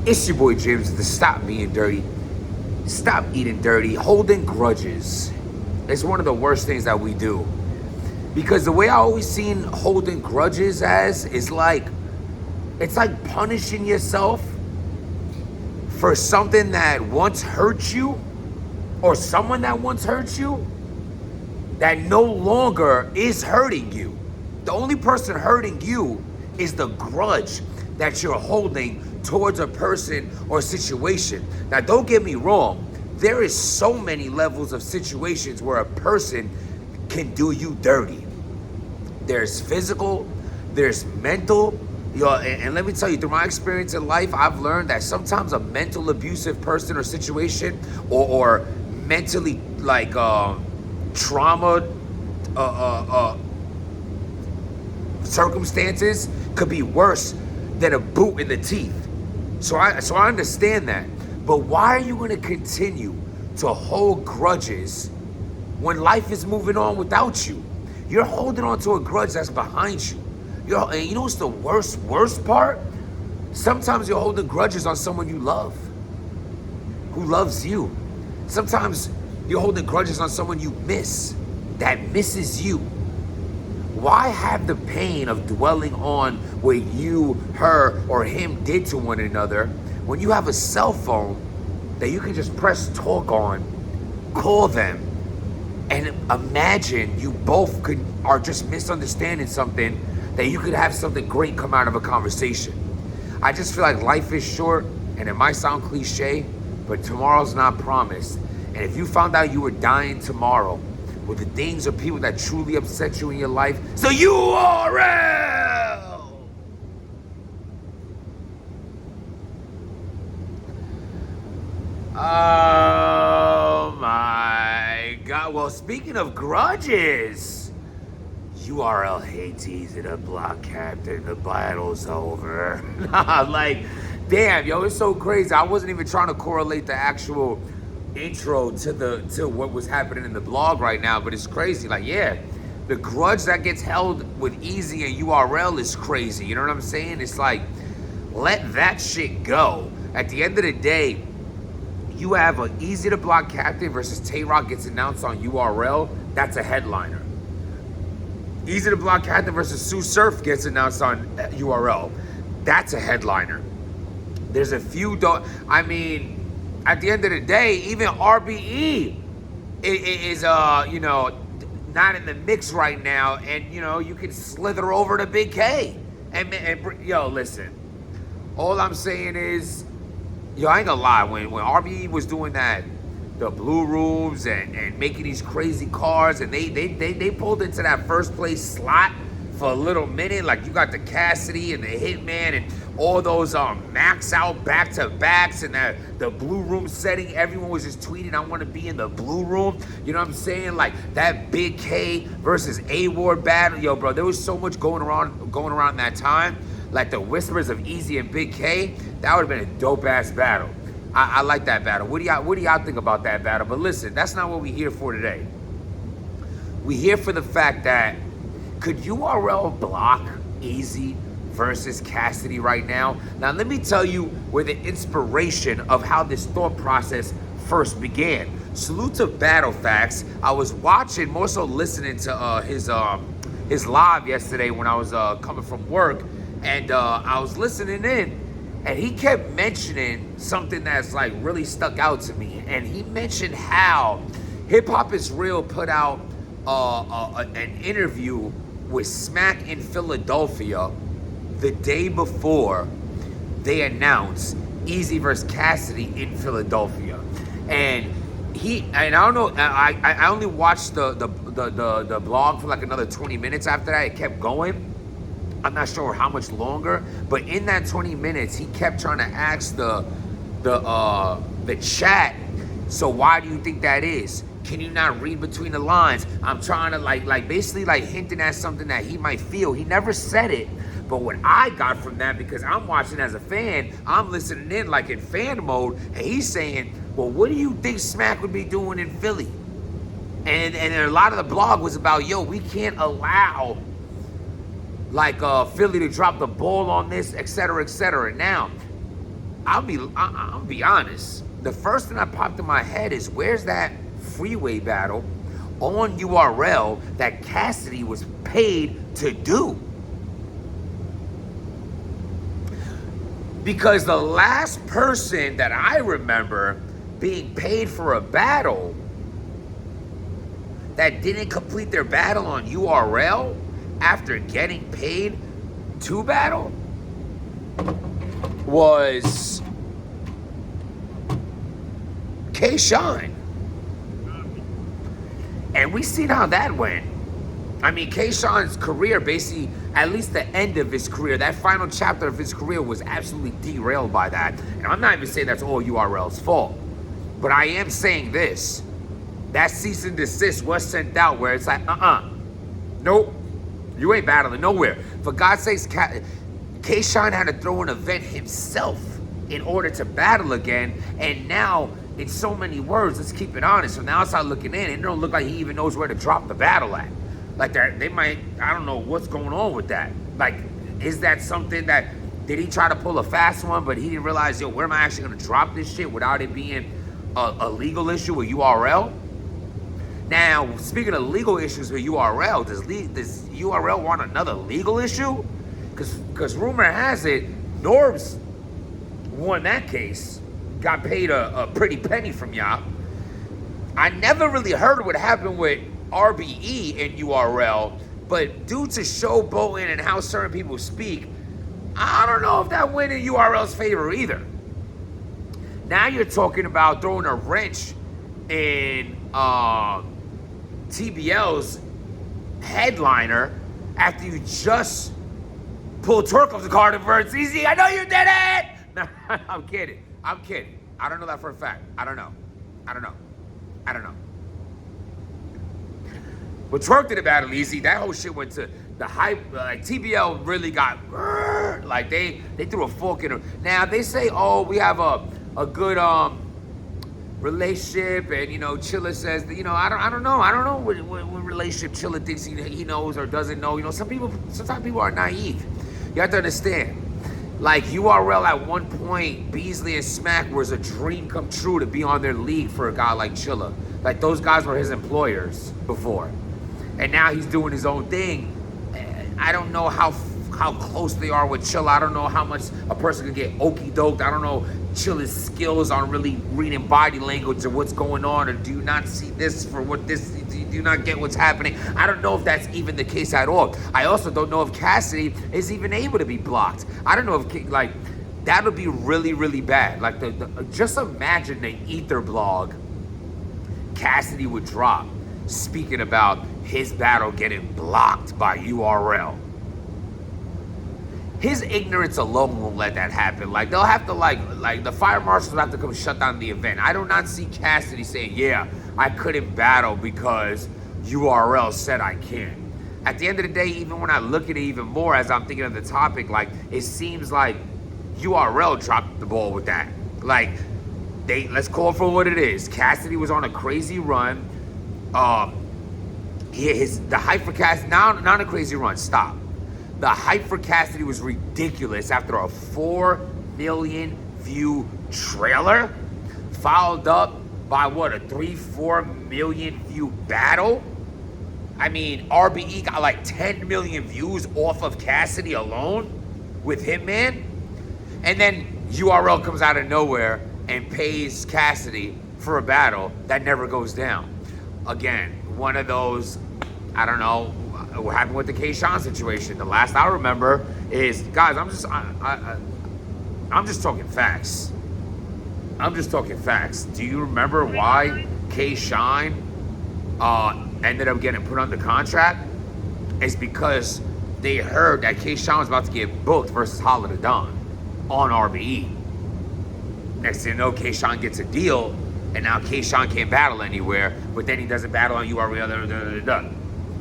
It's your boy James with the Stop Being Dirty, Stop Eating Dirty. Holding grudges is one of the worst things that we do. Because the way I always seen holding grudges as is like, it's like punishing yourself for something that once hurt you, or someone that once hurt you, that no longer is hurting you. The only person hurting you is the grudge that you're holding towards a person or situation. Now, don't get me wrong. There is so many levels of situations where a person can do you dirty. There's physical, there's mental. And let me tell you, through my experience in life, I've learned that sometimes a mental abusive person or situation, or mentally like trauma circumstances could be worse than a boot in the teeth. So I understand that. But why are you going to continue to hold grudges when life is moving on without you? You're holding on to a grudge that's behind you. And you know what's the worst part? Sometimes you're holding grudges on someone you love, who loves you. Sometimes you're holding grudges on someone you miss, that misses you. Why have the pain of dwelling on what you, her, or him did to one another when you have a cell phone that you can just press talk on, call them, and imagine you both are just misunderstanding something, that you could have something great come out of a conversation. I just feel like life is short, and it might sound cliche, but tomorrow's not promised. And if you found out you were dying tomorrow with the things or people that truly upset you in your life, so URL! Oh my God. Well, speaking of grudges, URL hates Eazy the block captain. The battle's over. Like, damn, yo, it's so crazy. I wasn't even trying to correlate the actual intro to what was happening in the blog right now, but it's crazy. Like, yeah, the grudge that gets held with Eazy and URL is crazy. You know what I'm saying? It's like, let that shit go. At the end of the day, you have an Eazy the block captain versus Tay Rock gets announced on URL. That's a headliner. Eazy the block captain versus Sue Surf gets announced on URL. That's a headliner. There's a few, I mean, at the end of the day, even RBE is not in the mix right now, and you can slither over to Big K. And yo, listen, all I'm saying is, I ain't gonna lie, when RBE was doing that, the blue rooms and making these crazy cars, and they pulled into that first place slot for a little minute, like you got the Cassidy and the Hitman and all those max out back-to-backs, and the blue room setting, everyone was just tweeting, I want to be in the blue room. You know what I'm saying? Like that Big K versus A-Ward battle. Yo, bro, there was so much going around that time. Like the whispers of Eazy and Big K, that would have been a dope-ass battle. I like that battle. What do y'all think about that battle? But listen, that's not what we're here for today. We're here for the fact that, could URL block Eazy versus Cassidy right now? Now, let me tell you where the inspiration of how this thought process first began. Salute to Battle Facts. I was watching, more so listening to his live yesterday when I was coming from work, and I was listening in, and he kept mentioning something that's like really stuck out to me. And he mentioned how Hip Hop Is Real put out an interview with Smack in Philadelphia the day before they announced Eazy vs. Cassidy in Philadelphia. And I don't know, I only watched the blog for like another 20 minutes after that. It kept going. I'm not sure how much longer, but in that 20 minutes, he kept trying to ask the chat, so why do you think that is? Can you not read between the lines? I'm trying to like basically like hinting at something that he might feel. He never said it, but what I got from that, because I'm watching as a fan, I'm listening in like in fan mode, and he's saying, well, what do you think Smack would be doing in Philly? And a lot of the blog was about, yo, we can't allow like Philly to drop the ball on this, et cetera, et cetera. Now, I'll be honest. The first thing that popped in my head is where's that freeway battle on URL that Cassidy was paid to do? Because the last person that I remember being paid for a battle that didn't complete their battle on URL after getting paid to battle was K-Shine. And we seen how that went. I mean, K-Shine's career, basically, at least the end of his career, that final chapter of his career was absolutely derailed by that. And I'm not even saying that's all URL's fault. But I am saying this. That cease and desist was sent out where it's like, nope, you ain't battling nowhere. For God's sakes, K-Shine had to throw an event himself in order to battle again. And now, in so many words, let's keep it honest, from the outside looking in, it don't look like he even knows where to drop the battle at. Like, they might, I don't know what's going on with that. Like, is that something that, did he try to pull a fast one, but he didn't realize, yo, where am I actually going to drop this shit without it being a legal issue with URL? Now, speaking of legal issues with URL, does URL want another legal issue? Because rumor has it, Norbs won that case, got paid a pretty penny from y'all. I never really heard what happened with RBE and URL, but due to showboating and how certain people speak, I don't know if that went in URL's favor either. Now you're talking about throwing a wrench in TBL's headliner after you just pulled Twerk off the card versus Eazy. I know you did it! No, I'm kidding. I don't know that for a fact. I don't know. But Twerk did a battle Eazy. That whole shit went to the hype. Like, TBL really got, like, they threw a fork in her. Now, they say, oh, we have a good relationship, and, you know, Chilla says that, you know, I don't know what relationship Chilla thinks he knows or doesn't know. You know, sometimes people are naive. You have to understand. Like, URL at one point, Beasley and Smack was a dream come true to be on their league for a guy like Chilla. Like, those guys were his employers before. And now he's doing his own thing. I don't know how close they are with Chilla. I don't know how much a person can get okey-doked. I don't know Chilla's skills on really reading body language or what's going on, or do you not see this for what this, do you not get what's happening? I don't know if that's even the case at all. I also don't know if Cassidy is even able to be blocked. I don't know if, like, that would be really, really bad. Like, just imagine the Ether blog Cassidy would drop speaking about his battle getting blocked by URL. His ignorance alone won't let that happen. Like, they'll have to, like the fire marshals will have to come shut down the event. I do not see Cassidy saying, yeah, I couldn't battle because URL said I can't. At the end of the day, even when I look at it even more as I'm thinking of the topic, like, it seems like URL dropped the ball with that. Like, let's call it for what it is. Cassidy was on a crazy run. The hype for Cassidy, not a crazy run, stop. The hype for Cassidy was ridiculous after a 4 million view trailer, followed up by what, a 3-4 million view battle? I mean, RBE got like 10 million views off of Cassidy alone with Hitman. And then URL comes out of nowhere and pays Cassidy for a battle that never goes down. Again, one of those, I don't know what happened with the K-Shine situation. The last I remember is, guys, I'm just talking facts. Do you remember why K-Shine ended up getting put under contract? It's because they heard that K-Shine was about to get booked versus Holla the Don on RBE. Next thing you know, K-Shine gets a deal, and now K-Shine can't battle anywhere, but then he doesn't battle on URL.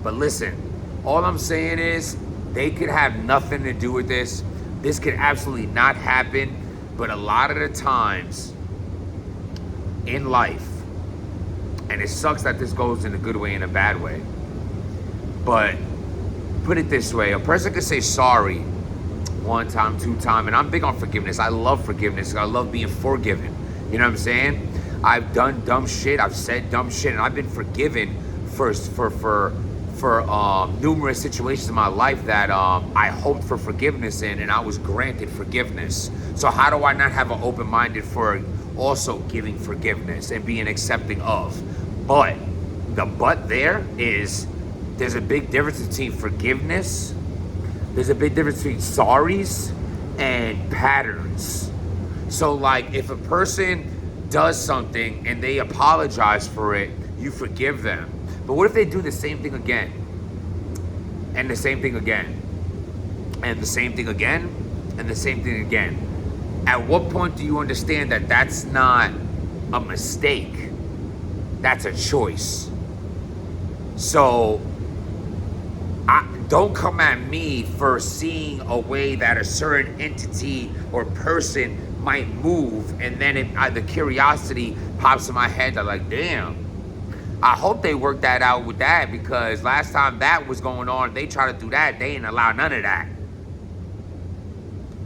But listen, all I'm saying is they could have nothing to do with this. This could absolutely not happen. But a lot of the times in life, and it sucks that this goes in a good way and a bad way, but put it this way, a person could say sorry one time, two time, and I'm big on forgiveness. I love forgiveness. I love being forgiven. You know what I'm saying? I've done dumb shit. I've said dumb shit, and I've been forgiven for numerous situations in my life that I hoped for forgiveness in, and I was granted forgiveness. So how do I not have an open-minded for also giving forgiveness and being accepting of? But the but there is, there's a big difference between forgiveness. There's a big difference between sorries and patterns. So like if a person does something and they apologize for it, you forgive them. But what if they do the same thing again? And the same thing again? And the same thing again? And the same thing again? At what point do you understand that that's not a mistake? That's a choice. So don't come at me for seeing a way that a certain entity or person might move, and then the curiosity pops in my head. I'm like, damn, I hope they worked that out with that, because last time that was going on, they tried to do that. They didn't allow none of that.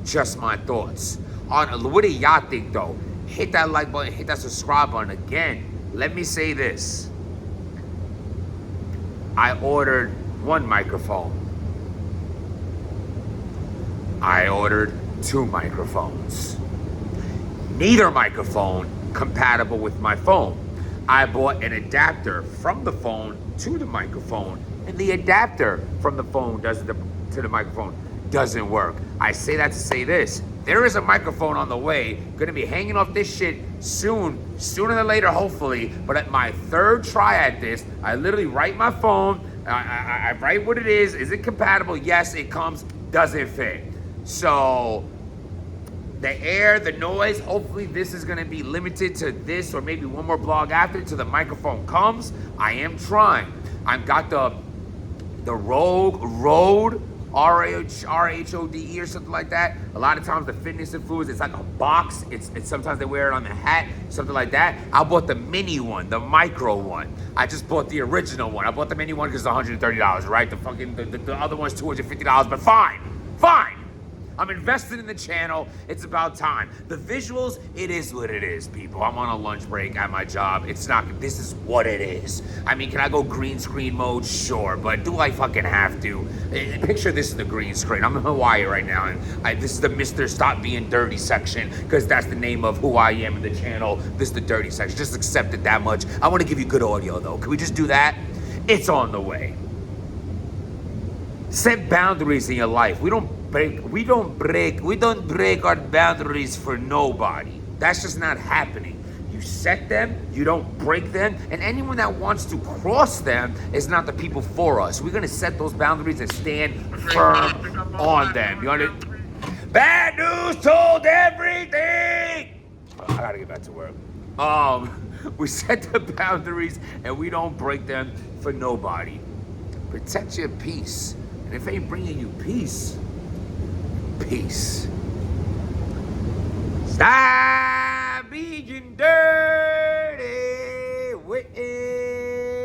Just my thoughts. What do y'all think though? Hit that like button, hit that subscribe button. Again, let me say this. I ordered one microphone. I ordered two microphones. Neither microphone compatible with my phone. I bought an adapter from the phone to the microphone, and the adapter from the phone to the microphone doesn't work. I say that to say this. There is a microphone on the way, gonna be hanging off this shit soon, sooner than later, hopefully. But at my third try at this, I literally write my phone, I write what it is it compatible? Yes, it comes, doesn't fit. So, the air, the noise, hopefully this is gonna be limited to this or maybe one more blog after till the microphone comes. I am trying. I've got the Rode, R-H-O-D-E or something like that. A lot of times the fitness influence, it's like a box. It's sometimes they wear it on the hat, something like that. I bought the mini one, the micro one. I just bought the original one. I bought the mini one because it's $130, right? The other one's $250, but fine. I'm invested in the channel. It's about time. The visuals, it is what it is, people. I'm on a lunch break at my job. This is what it is. I mean, can I go green screen mode? Sure, but do I fucking have to? Picture this is the green screen. I'm in Hawaii right now, and this is the Mr. Stop Being Dirty section, because that's the name of who I am in the channel. This is the dirty section. Just accept it that much. I want to give you good audio, though. Can we just do that? It's on the way. Set boundaries in your life. We don't break our boundaries for nobody. That's just not happening. You set them, you don't break them, and anyone that wants to cross them is not the people for us. We're gonna set those boundaries and stand firm on them. You understand? Bad news told everything. I gotta get back to work. We set the boundaries and we don't break them for nobody. Protect your peace. And if it ain't bringing you peace, peace. Stop!